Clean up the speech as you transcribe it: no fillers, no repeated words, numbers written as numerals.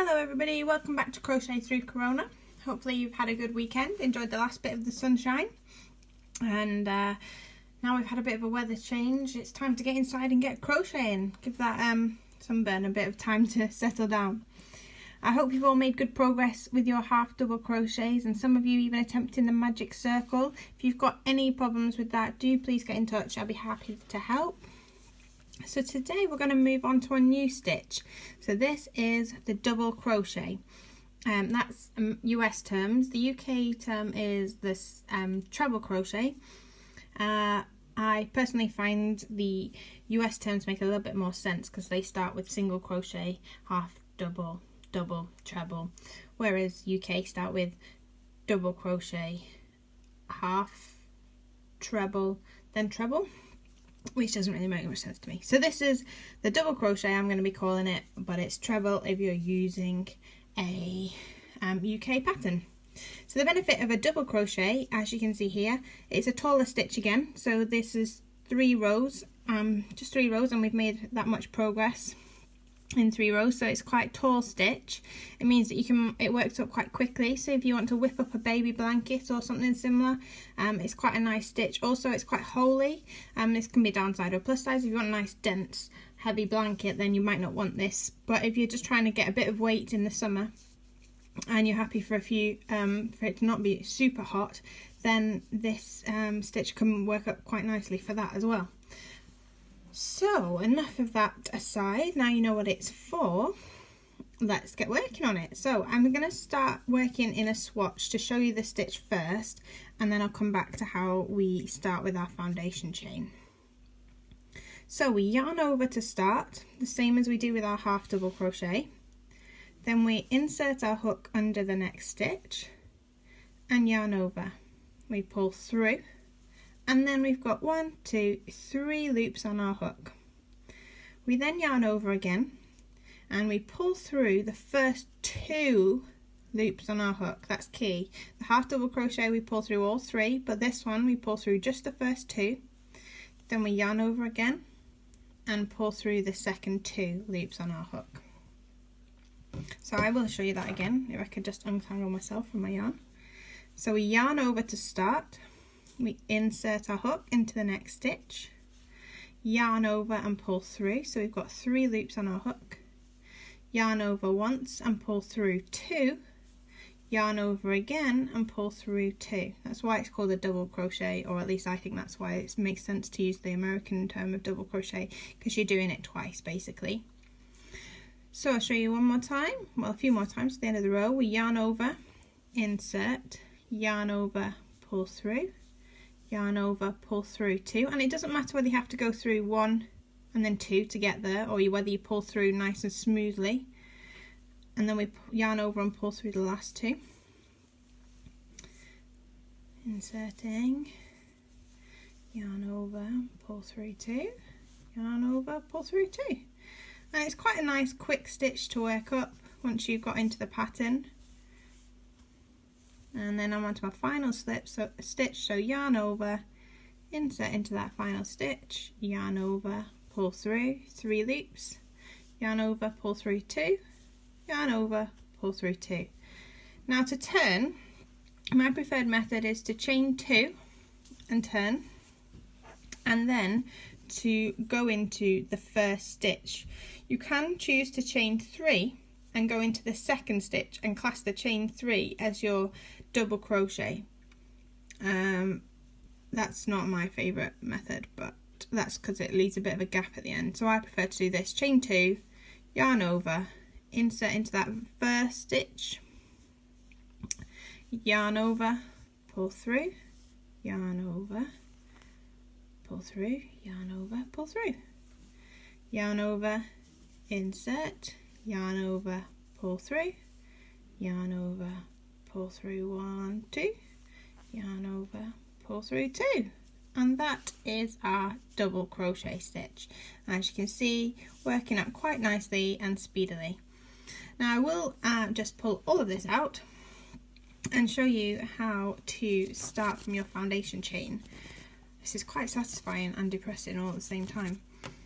Hello everybody, welcome back to Crochet Through Corona. Hopefully you've had a good weekend, enjoyed the last bit of the sunshine, and now we've had a bit of a weather change. It's time to get inside and get crocheting. Give that sunburn a bit of time to settle down. I hope you've all made good progress with your half double crochets, and some of you even attempting the magic circle. If you've got any problems with that, do please get in touch. I'll be happy to help. So today we're going to move on to a new stitch. So this is the double crochet. That's US terms. The UK term is this treble crochet. I personally find the US terms make a little bit more sense because they start with single crochet, half double, double, treble, whereas UK start with double crochet, half, treble, then treble, which doesn't really make much sense to me. So this is the double crochet, I'm going to be calling it, but it's treble if you're using a UK pattern. So the benefit of a double crochet, as you can see here, it's a taller stitch again. So this is 3 rows, just 3 rows, and we've made that much progress in 3 rows, so it's quite a tall stitch. It means that it works up quite quickly, so if you want to whip up a baby blanket or something similar, it's quite a nice stitch. Also, it's quite holey. This can be downside or plus size. If you want a nice dense heavy blanket, then you might not want this, but if you're just trying to get a bit of weight in the summer and you're happy for for it to not be super hot, then this stitch can work up quite nicely for that as well. So enough of that aside, now you know what it's for, let's get working on it. So I'm going to start working in a swatch to show you the stitch first, and then I'll come back to how we start with our foundation chain. So we yarn over to start, the same as we do with our half double crochet. Then we insert our hook under the next stitch and yarn over. We pull through, and then we've got 1, 2, 3 loops on our hook. We then yarn over again and we pull through the first 2 loops on our hook. That's key. The half double crochet we pull through all 3, but this one we pull through just the first 2. Then we yarn over again and pull through the second 2 loops on our hook. So I will show you that again if I could just untangle myself from my yarn. So we yarn over to start. We insert our hook into the next stitch, yarn over and pull through, so we've got 3 loops on our hook, yarn over once and pull through 2, yarn over again and pull through 2. That's why it's called a double crochet, or at least I think that's why it makes sense to use the American term of double crochet, because you're doing it twice basically. So I'll show you one more time, well a few more times. At the end of the row we yarn over, insert, yarn over, pull through, yarn over, pull through 2, and it doesn't matter whether you have to go through 1 and then 2 to get there, or whether you pull through nice and smoothly, and then we yarn over and pull through the last 2. Inserting, yarn over, pull through 2, yarn over, pull through 2, and it's quite a nice quick stitch to work up once you've got into the pattern. And then I'm onto my final stitch, so yarn over, insert into that final stitch, yarn over, pull through, 3 loops, yarn over, pull through 2, yarn over, pull through 2. Now to turn, my preferred method is to chain 2 and turn, and then to go into the first stitch. You can choose to chain 3 and go into the second stitch and class the chain 3 as your double crochet. That's not my favourite method, but that's because it leaves a bit of a gap at the end, so I prefer to do this. Chain 2, yarn over, insert into that first stitch, yarn over, pull through, yarn over, pull through, yarn over, pull through, yarn over, insert, yarn over, pull through, yarn over, pull through 1, 2, yarn over, pull through 2, and that is our double crochet stitch. As you can see, working up quite nicely and speedily. Now I will just pull all of this out and show you how to start from your foundation chain. This is quite satisfying and depressing all at the same time.